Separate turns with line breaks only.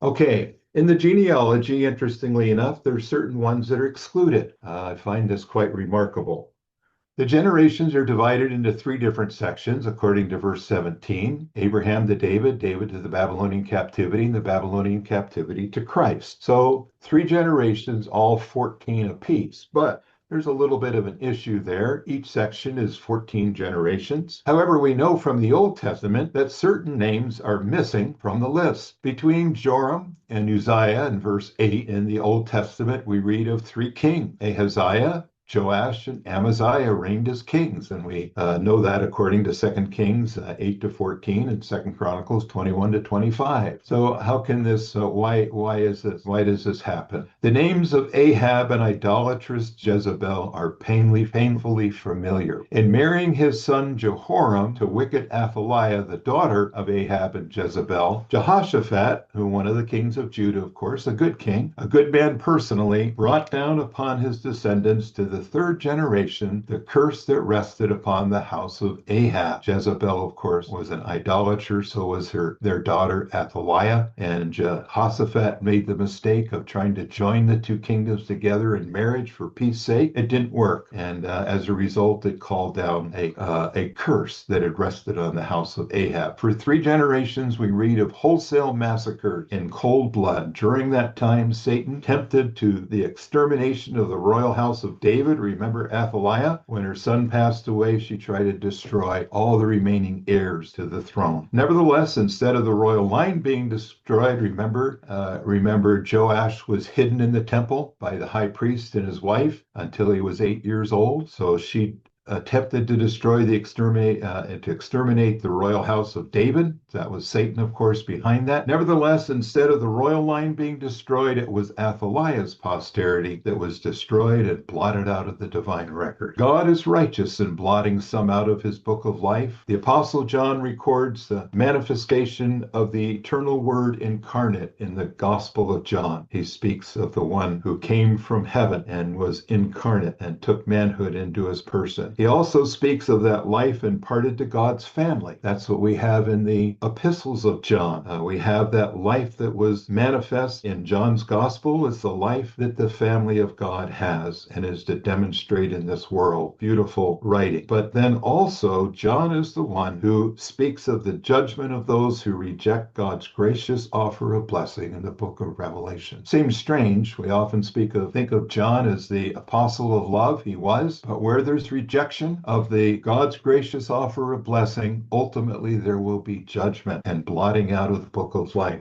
Okay, in the genealogy, interestingly enough, there are certain ones that are excluded. I find this quite remarkable. The generations are divided into three different sections according to verse 17: Abraham to David, David to the Babylonian captivity, and the Babylonian captivity to Christ. So three generations, all 14 apiece. But there's a little bit of an issue there. Each section is 14 generations. However, we know from the Old Testament that certain names are missing from the list. Between Joram and Uzziah in verse 8 in the Old Testament, we read of three kings: Ahaziah, Joash and Amaziah reigned as kings, and we know that according to 2 Kings 8 to 14 and 2 Chronicles 21 to 25. So how can this? Why does this happen? The names of Ahab and idolatrous Jezebel are painfully familiar. In marrying his son Jehoram to wicked Athaliah, the daughter of Ahab and Jezebel, Jehoshaphat, who one of the kings of Judah, of course, a good king, a good man personally, brought down upon his descendants to the third generation the curse that rested upon the house of Ahab. Jezebel, of course, was an idolater, so was their daughter Athaliah, and Jehoshaphat made the mistake of trying to join the two kingdoms together in marriage for peace sake. It didn't work, and as a result, it called down a curse that had rested on the house of Ahab. For three generations, we read of wholesale massacres in cold blood. During that time, Satan tempted to the extermination of the royal house of David. Remember Athaliah? When her son passed away, she tried to destroy all the remaining heirs to the throne. Nevertheless, instead of the royal line being destroyed, remember Joash was hidden in the temple by the high priest and his wife until he was 8 years old. So she attempted to exterminate the royal house of David. That was Satan, of course, behind that. Nevertheless, instead of the royal line being destroyed, it was Athaliah's posterity that was destroyed and blotted out of the divine record. God is righteous in blotting some out of his book of life. The Apostle John records the manifestation of the eternal Word incarnate in the Gospel of John. He speaks of the one who came from heaven and was incarnate and took manhood into his person. He also speaks of that life imparted to God's family. That's what we have in the epistles of John. We have that life that was manifest in John's gospel is the life that the family of God has and is to demonstrate in this world. Beautiful writing. But then also, John is the one who speaks of the judgment of those who reject God's gracious offer of blessing in the book of Revelation. Seems strange. We often think of John as the apostle of love. He was. But where there's rejection of the God's gracious offer of blessing, ultimately there will be judgment and blotting out of the book of life.